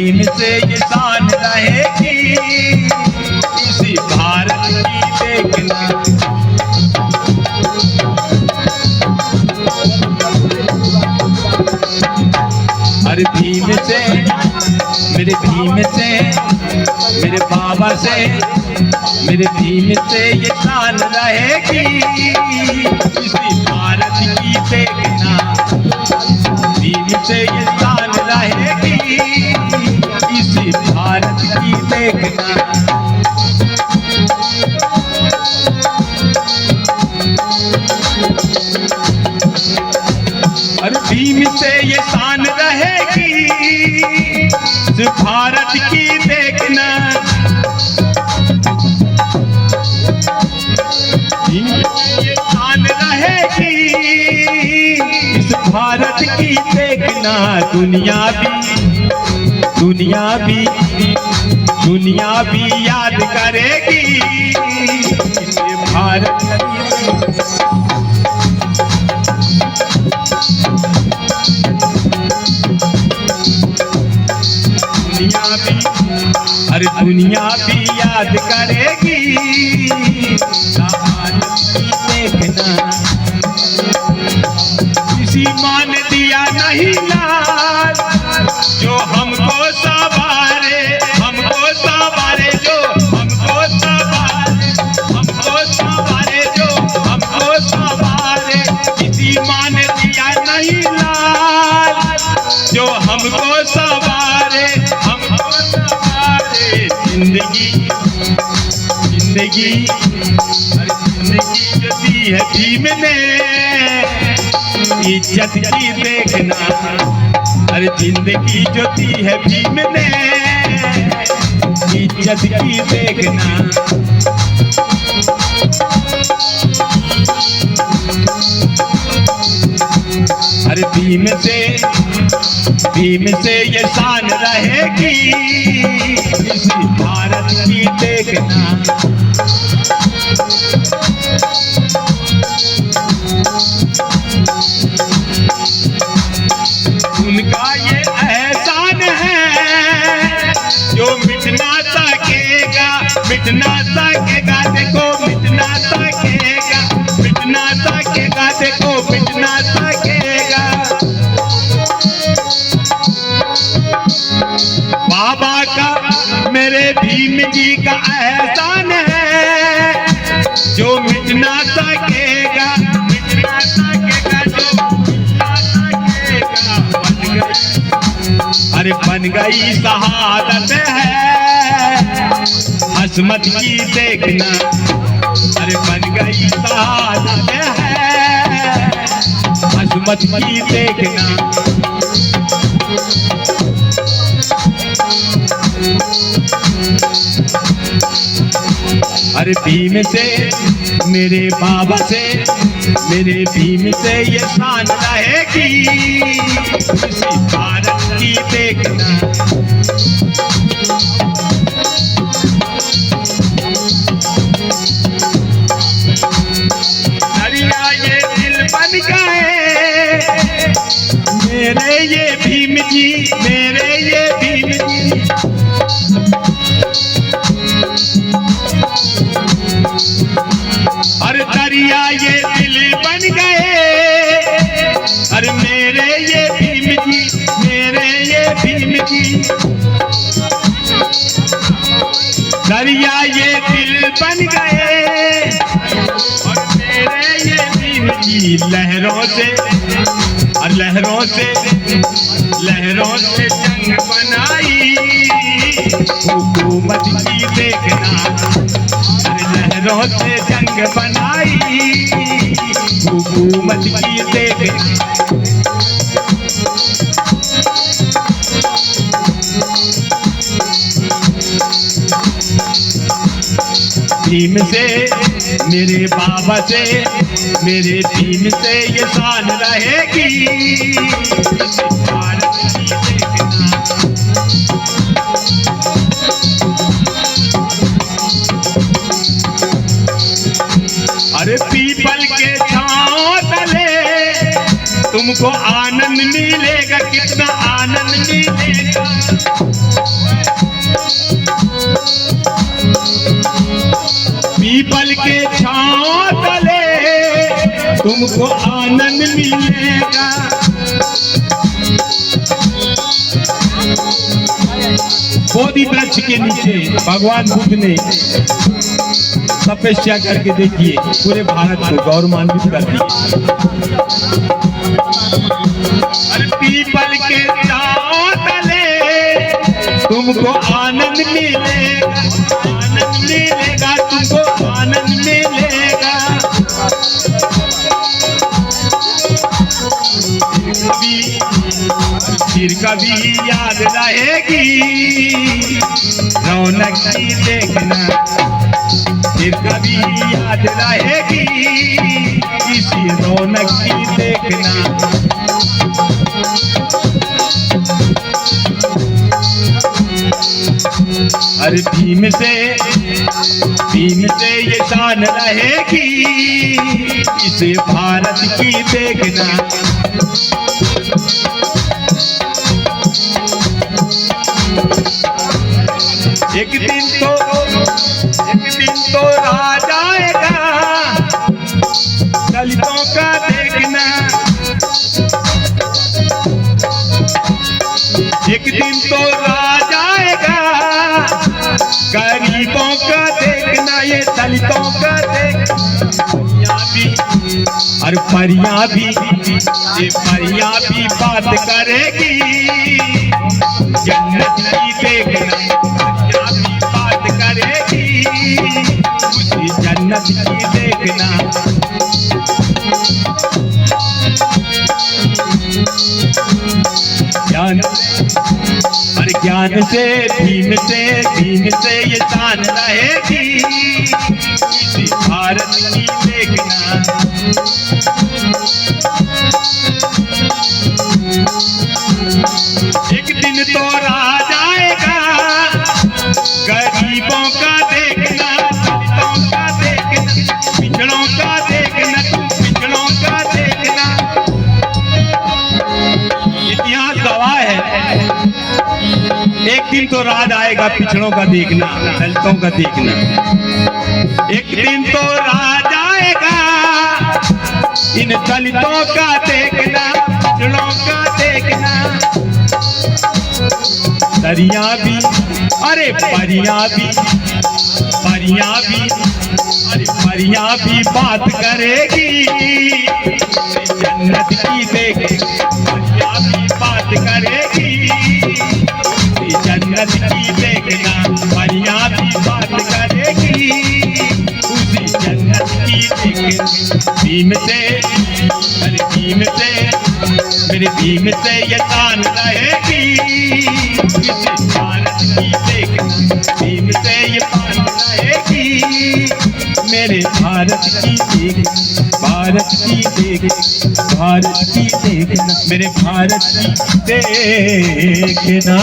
भीम से ये शान रहेगी इसी भारत की देखना। अरे भीम से मेरे भीम से मेरे बाबा से मेरे भीम से ये शान रहेगी इसी भारत की देखना। भीम से ये शान रहेगी इसी भारत की देखना। अरे भीम से ये शान रहेगी इस भारत की देखना। भीम से ये शान रहेगी इस भारत की देखना। दुनिया भी याद करेगी इस भारत की देखना। अरे दुनिया भी याद करेगी भारत की देखना। किसी माँ ने दिया नहीं लाल जो हमको सवारे जो हमको सवारे जो हमको सवारे। किसी माँ ने दिया नहीं लाल जो हमको सवारे जिंदगी जो दी है भीम ने इज्जत की देखना। अरे जिंदगी जो दी है भीम ने इज्जत की देखना। अरे भीम से ये शान रहेगी इसी भारत की देखना। उनका ये एहसान है जो मिटना सकेगा देखो मिटना सकेगा देखो मिटना सकेगा। बाबा का मेरे भीम जी का एहसान है जो मिटना सकेगा अरे बन गई शहादत है हसमत की देखना। अरे बन गई शहादत है हसमत की देखना। अरे भीम से मेरे बाबा से मेरे भीम से ये शान रहेगी इसी भारत की देखना। दरिया ये दिल बन गए मेरे ये भीम जी मेरे ये भीम जी। अरे दरिया ये दिल बन गए अरे मेरे ये भीम जी मेरे ये भीम जी। दरिया ये दिल बन गए और मेरे ये भीम जी। लहरों से जंग बनाई हुकूमत की देखना। लहरों से जंग बनाई हुकूमत की देखना। भीम से मेरे बाबा से मेरे भीम से ये शान रहेगी भारत की देखना। अरे पीपल के छांव तले तुमको आनंद मिलेगा कितना आनंद मिलेगा। तुमको आनंद मिलेगा। बोधि वृक्ष के नीचे भगवान बुद्ध ने तपस्या करके देखिए पूरे भारत को गौरवान्वित कर दिया। अरे पीपल के छांव तले तुमको आनंद मिलेगा, आनंद मिलेगा, तुमको आनंद मिलेगा। फिर कभी याद रहेगी रौनक की देखना, फिर कभी याद रहेगी इसी रौनक की देखना। अरे भीम से ये शान रहेगी इसे भारत की देखना। एक दिन तो राज आएगा दलितों का देखना। एक दिन तो राज आएगा गरीबों का देखना, ये दलितों का देखना। और परियां भी ये परियां भी बात करेगी जन्नत की देखना, परियां भी बात करेगी उसी जन्नत की देखना। ज्ञान से भीम से ये शान रहेगी इसी भारत की देखना। एक दिन तो राज आएगा गरीबों का देखना, दलितों का देखना, पिछड़ों का देखना, तुम पिछड़ों का देखना। इतिहास गवाह है एक दिन तो राज आएगा पिछड़ों का देखना, दलितों का देखना। एक दिन तो राज आएगा इन दलितों का देखना, पिछड़ों का देखना। दरिया भी अरे परियां भी बात करेगी जन्नत की देखना, परियां भी बात करेगी जन्नत की देखना, परियां भी बात करेगी उसी जन्नत की देखना। भीम से मेरे भीम से ये शान रहेगी इसी भारत की देखना। भीम से ये शान रहेगी मेरे भारत की देखना, भारत की देखना, भारत की देखना, मेरे भारत की देखना।